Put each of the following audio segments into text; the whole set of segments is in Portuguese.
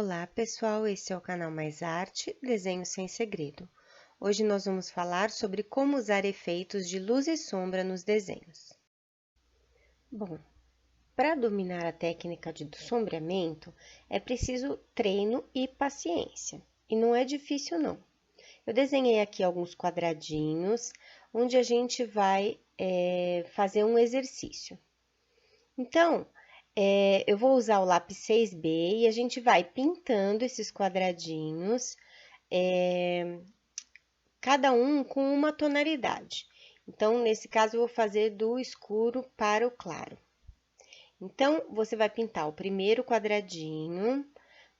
Olá, pessoal! Esse é o canal Mais Arte, Desenho Sem Segredo. Hoje nós vamos falar sobre como usar efeitos de luz e sombra nos desenhos. Bom, para dominar a técnica de sombreamento, é preciso treino e paciência. E não é difícil, não. Eu desenhei aqui alguns quadradinhos, onde a gente vai fazer um exercício. Então, eu vou usar o lápis 6B e a gente vai pintando esses quadradinhos, cada um com uma tonalidade. Então, nesse caso, eu vou fazer do escuro para o claro. Então, você vai pintar o primeiro quadradinho,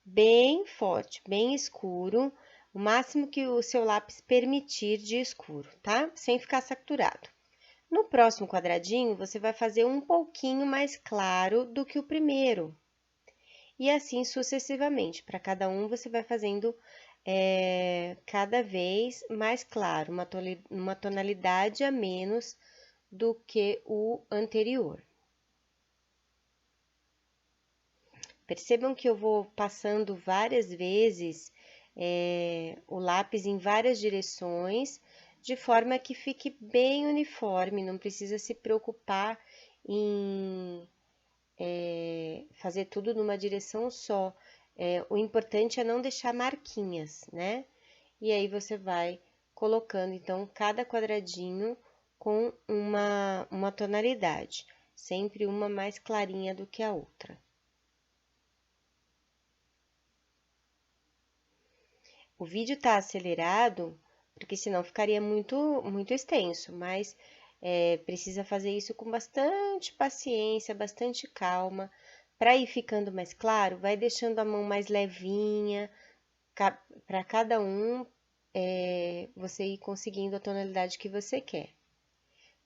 bem forte, bem escuro, o máximo que o seu lápis permitir de escuro, tá? Sem ficar saturado. No próximo quadradinho, você vai fazer um pouquinho mais claro do que o primeiro. E assim sucessivamente, para cada um você vai fazendo cada vez mais claro, uma tonalidade a menos do que o anterior. Percebam que eu vou passando várias vezes o lápis em várias direções, de forma que fique bem uniforme, não precisa se preocupar em fazer tudo numa direção só. O importante é não deixar marquinhas, né? E aí, você vai colocando, então, cada quadradinho com uma tonalidade, sempre uma mais clarinha do que a outra. O vídeo tá acelerado, porque senão ficaria muito extenso, mas precisa fazer isso com bastante paciência, bastante calma. Para ir ficando mais claro, vai deixando a mão mais levinha, para cada um você ir conseguindo a tonalidade que você quer.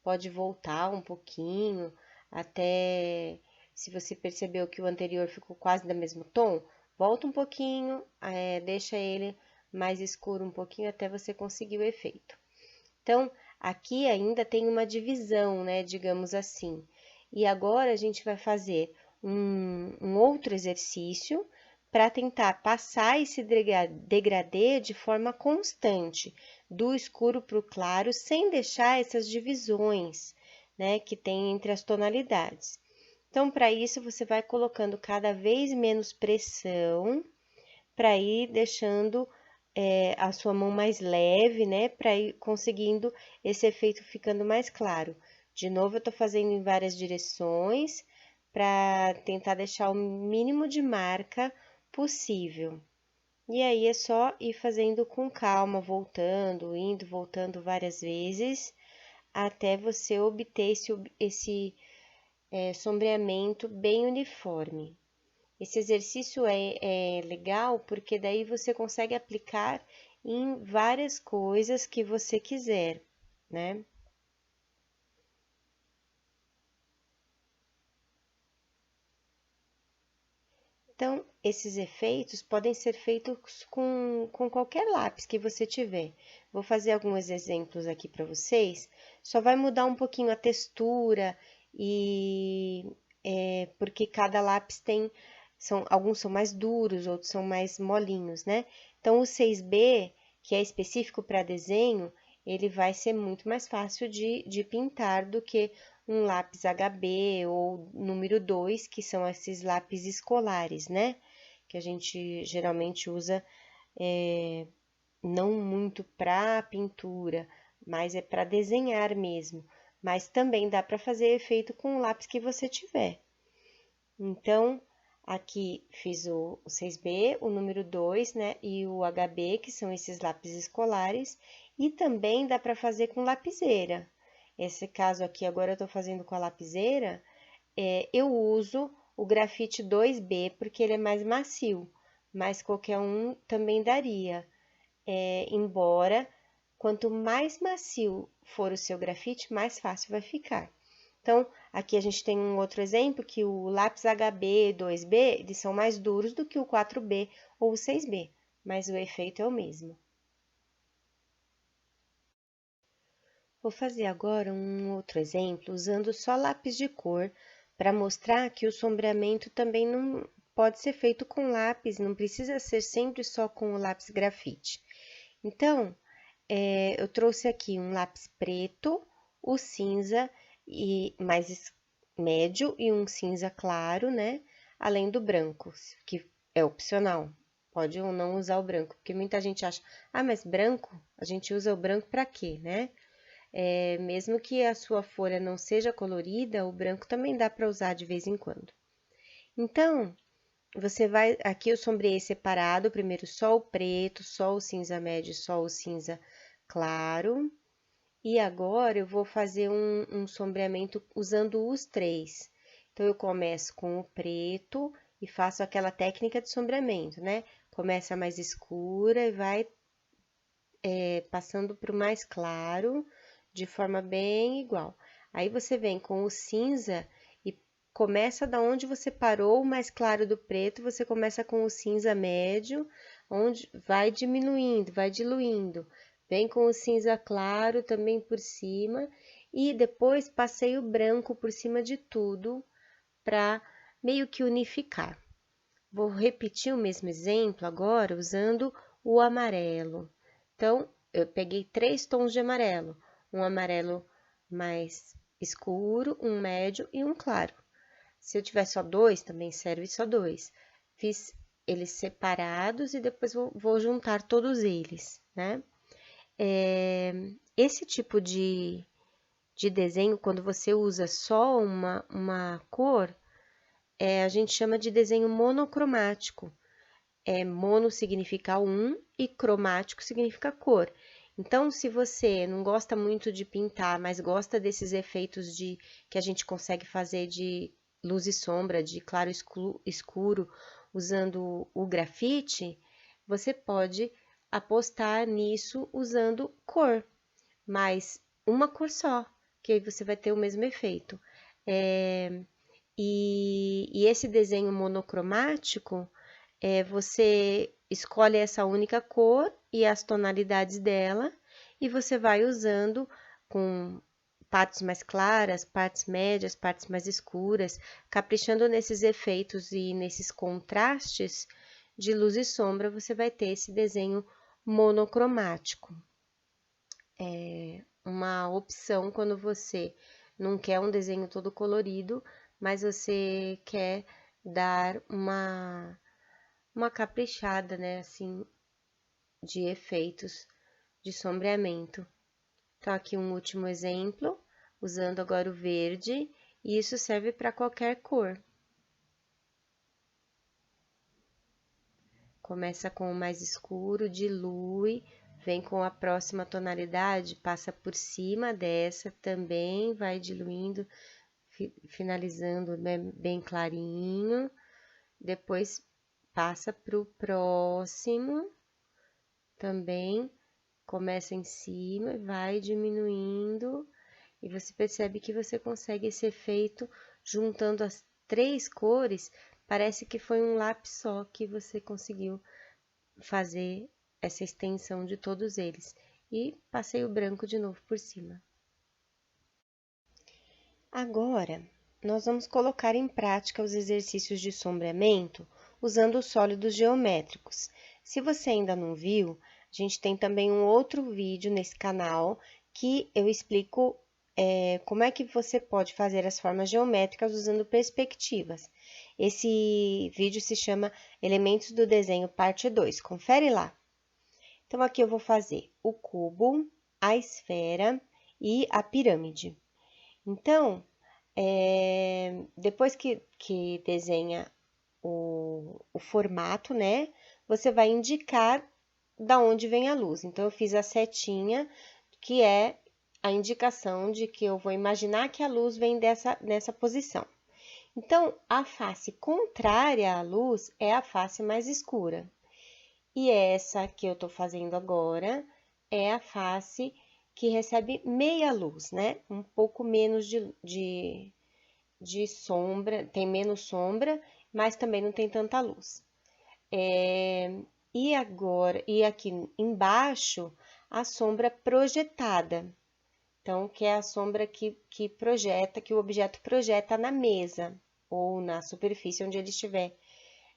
Pode voltar um pouquinho, até se você percebeu que o anterior ficou quase do mesmo tom, volta um pouquinho, deixa ele mais escuro um pouquinho até você conseguir o efeito. Então, aqui ainda tem uma divisão, né, digamos assim. E agora a gente vai fazer um outro exercício para tentar passar esse degradê de forma constante, do escuro para o claro, sem deixar essas divisões, né, que tem entre as tonalidades. Então, para isso, você vai colocando cada vez menos pressão, para ir deixando a sua mão mais leve, né, para ir conseguindo esse efeito ficando mais claro. De novo, eu tô fazendo em várias direções, para tentar deixar o mínimo de marca possível. E aí, é só ir fazendo com calma, voltando, indo, voltando várias vezes, até você obter esse sombreamento bem uniforme. Esse exercício é legal porque daí você consegue aplicar em várias coisas que você quiser, né? Então, esses efeitos podem ser feitos com qualquer lápis que você tiver. Vou fazer alguns exemplos aqui para vocês, só vai mudar um pouquinho a textura e porque cada lápis tem, alguns são mais duros, outros são mais molinhos, né? Então, o 6B, que é específico para desenho, ele vai ser muito mais fácil de pintar do que um lápis HB ou número 2, que são esses lápis escolares, né? Que a gente geralmente usa não muito para pintura, mas é para desenhar mesmo. Mas também dá para fazer efeito com o lápis que você tiver. Então, aqui fiz o 6B, o número 2, né? E o HB, que são esses lápis escolares. E também dá para fazer com lapiseira. Esse caso aqui, agora eu tô fazendo com a lapiseira, eu uso o grafite 2B, porque ele é mais macio, mas qualquer um também daria. Embora, quanto mais macio for o seu grafite, mais fácil vai ficar. Então, aqui a gente tem um outro exemplo, que o lápis HB 2B, eles são mais duros do que o 4B ou o 6B, mas o efeito é o mesmo. Vou fazer agora um outro exemplo usando só lápis de cor, para mostrar que o sombreamento também pode ser feito com lápis, não precisa ser sempre só com o lápis grafite. Então, eu trouxe aqui um lápis preto, o cinza e mais médio e um cinza claro, né? Além do branco, que é opcional. Pode ou não usar o branco, porque muita gente acha, mas branco, a gente usa o branco para quê, né? Mesmo que a sua folha não seja colorida, o branco também dá para usar de vez em quando. Então, você vai, aqui eu sombreei separado, primeiro só o preto, só o cinza médio, só o cinza claro. E agora eu vou fazer um sombreamento usando os três. Então, eu começo com o preto e faço aquela técnica de sombreamento, né? Começa mais escura e vai passando para o mais claro, de forma bem igual. Aí, você vem com o cinza e começa da onde você parou, o mais claro do preto, você começa com o cinza médio, onde vai diminuindo, vai diluindo. Vem com o cinza claro também por cima e depois passei o branco por cima de tudo para meio que unificar. Vou repetir o mesmo exemplo agora usando o amarelo. Então, eu peguei 3 tons de amarelo, um amarelo mais escuro, um médio e um claro. Se eu tiver só 2, também serve só 2. Fiz eles separados e depois vou juntar todos eles, né? Esse tipo de desenho, quando você usa só uma cor, a gente chama de desenho monocromático. Mono significa um e cromático significa cor. Então, se você não gosta muito de pintar, mas gosta desses efeitos que a gente consegue fazer de luz e sombra, de claro e escuro, usando o grafite, você pode apostar nisso usando cor, mas uma cor só, que aí você vai ter o mesmo efeito. E esse desenho monocromático, você escolhe essa única cor e as tonalidades dela, e você vai usando com partes mais claras, partes médias, partes mais escuras, caprichando nesses efeitos e nesses contrastes de luz e sombra, você vai ter esse desenho monocromático. Uma opção quando você não quer um desenho todo colorido, mas você quer dar uma caprichada, né, assim, de efeitos de sombreamento. Então, aqui um último exemplo, usando agora o verde, e isso serve para qualquer cor. Começa com o mais escuro, dilui, vem com a próxima tonalidade, passa por cima dessa, também vai diluindo, finalizando, né, bem clarinho. Depois passa para o próximo, também começa em cima e vai diminuindo. E você percebe que você consegue esse efeito juntando as 3 cores, parece que foi um lápis só que você conseguiu fazer essa extensão de todos eles. E passei o branco de novo por cima. Agora, nós vamos colocar em prática os exercícios de sombreamento usando os sólidos geométricos. Se você ainda não viu, a gente tem também um outro vídeo nesse canal que eu explico como é que você pode fazer as formas geométricas usando perspectivas. Esse vídeo se chama Elementos do Desenho, parte 2. Confere lá. Então, aqui eu vou fazer o cubo, a esfera e a pirâmide. Então, depois que desenha o formato, né? Você vai indicar da onde vem a luz. Então, eu fiz a setinha, que é a indicação de que eu vou imaginar que a luz vem nessa posição. Então, a face contrária à luz é a face mais escura. E essa que eu tô fazendo agora é a face que recebe meia luz, né? Um pouco menos de sombra, tem menos sombra, mas também não tem tanta luz. E agora, e aqui embaixo, a sombra projetada. Então, que é a sombra que projeta, que o objeto projeta na mesa ou na superfície onde ele estiver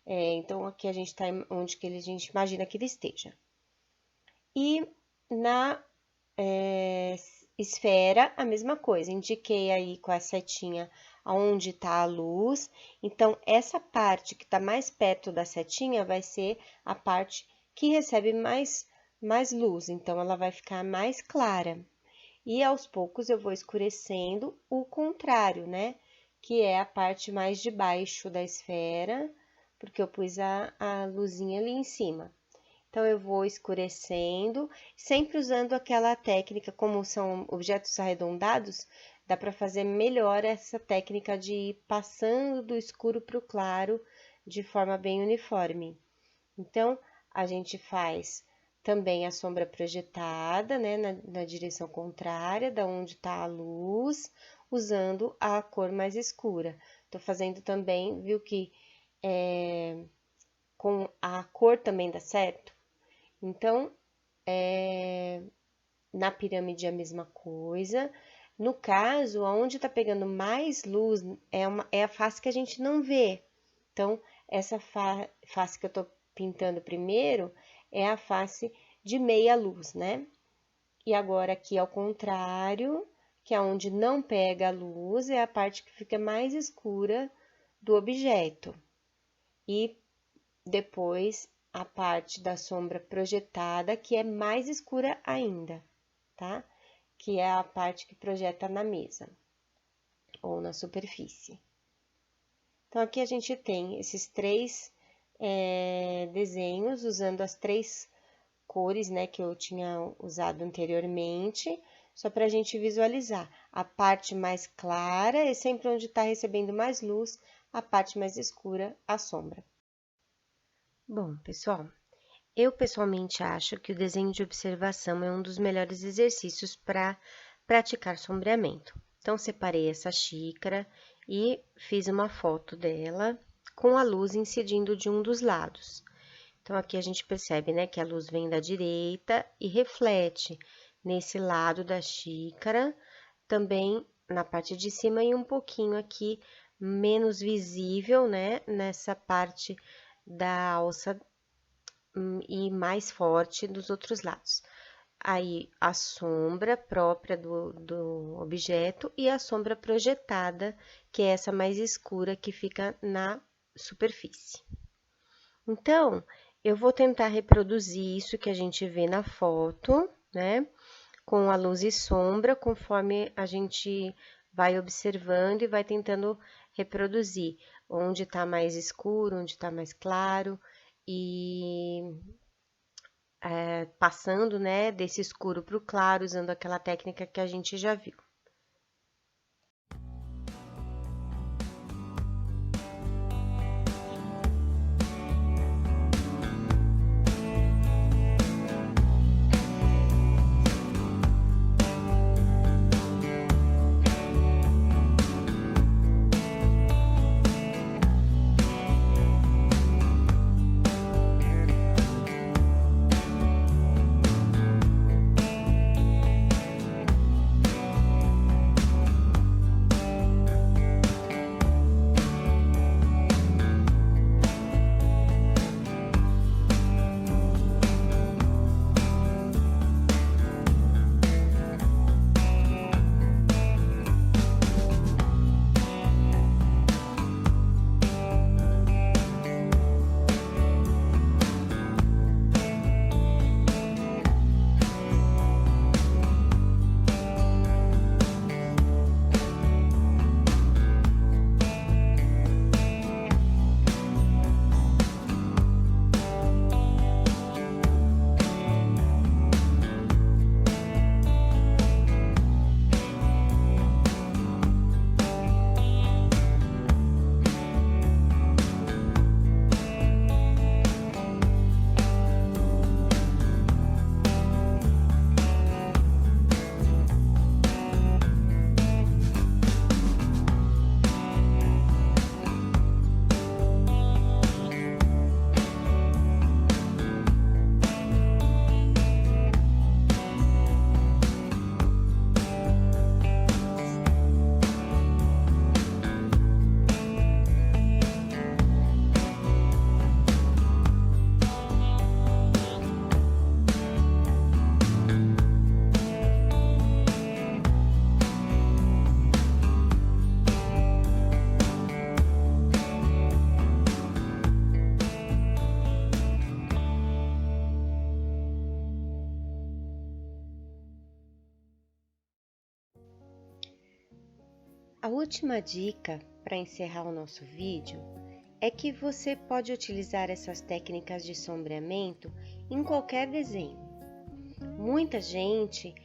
Então, aqui a gente tá onde a gente imagina que ele esteja. E na esfera, a mesma coisa. Indiquei aí com a setinha aonde tá a luz. Então, essa parte que tá mais perto da setinha vai ser a parte que recebe mais luz. Então, ela vai ficar mais clara. E aos poucos eu vou escurecendo o contrário, né? Que é a parte mais de baixo da esfera, porque eu pus a luzinha ali em cima. Então, eu vou escurecendo, sempre usando aquela técnica, como são objetos arredondados, dá para fazer melhor essa técnica de ir passando do escuro para o claro de forma bem uniforme. Então, a gente faz também a sombra projetada, né, na direção contrária, da onde está a luz, usando a cor mais escura. Tô fazendo também, viu que com a cor também dá certo? Então, na pirâmide é a mesma coisa. No caso, onde tá pegando mais luz, é a face que a gente não vê. Então, essa face que eu tô pintando primeiro é a face de meia luz, né? E agora, aqui ao contrário, que é onde não pega a luz, é a parte que fica mais escura do objeto. E depois, a parte da sombra projetada, que é mais escura ainda, tá? Que é a parte que projeta na mesa ou na superfície. Então, aqui a gente tem esses três desenhos, usando as três cores, né, que eu tinha usado anteriormente, só para a gente visualizar. A parte mais clara é sempre onde está recebendo mais luz, a parte mais escura, a sombra. Bom, pessoal, eu pessoalmente acho que o desenho de observação é um dos melhores exercícios para praticar sombreamento. Então, separei essa xícara e fiz uma foto dela com a luz incidindo de um dos lados. Então, aqui a gente percebe, né, que a luz vem da direita e reflete nesse lado da xícara, também na parte de cima e um pouquinho aqui menos visível, né, nessa parte da alça e mais forte dos outros lados. Aí, a sombra própria do objeto e a sombra projetada, que é essa mais escura que fica na superfície. Então, eu vou tentar reproduzir isso que a gente vê na foto, né? Com a luz e sombra, conforme a gente vai observando e vai tentando reproduzir onde tá mais escuro, onde tá mais claro, e passando, né, desse escuro para o claro, usando aquela técnica que a gente já viu. A última dica para encerrar o nosso vídeo é que você pode utilizar essas técnicas de sombreamento em qualquer desenho. Muita gente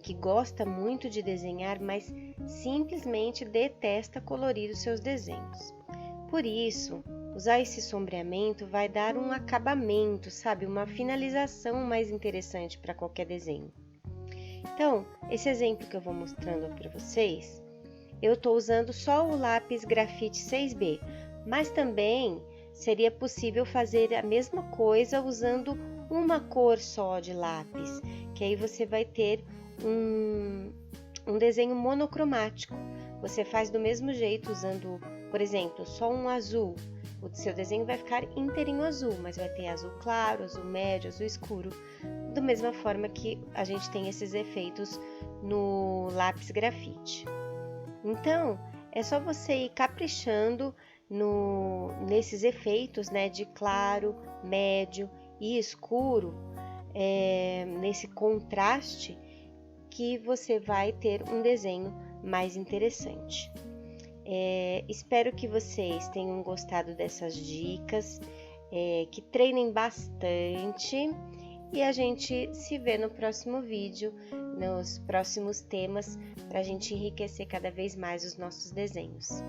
que gosta muito de desenhar, mas simplesmente detesta colorir os seus desenhos. Por isso, usar esse sombreamento vai dar um acabamento, sabe? Uma finalização mais interessante para qualquer desenho. Então, esse exemplo que eu vou mostrando para vocês, eu estou usando só o lápis grafite 6B, mas também seria possível fazer a mesma coisa usando uma cor só de lápis, que aí você vai ter um desenho monocromático. Você faz do mesmo jeito usando, por exemplo, só um azul. O seu desenho vai ficar inteirinho azul, mas vai ter azul claro, azul médio, azul escuro, da mesma forma que a gente tem esses efeitos no lápis grafite. Então, é só você ir caprichando nesses efeitos, né, de claro, médio e escuro, nesse contraste, que você vai ter um desenho mais interessante. Espero que vocês tenham gostado dessas dicas, que treinem bastante e a gente se vê no próximo vídeo, nos próximos temas, para a gente enriquecer cada vez mais os nossos desenhos.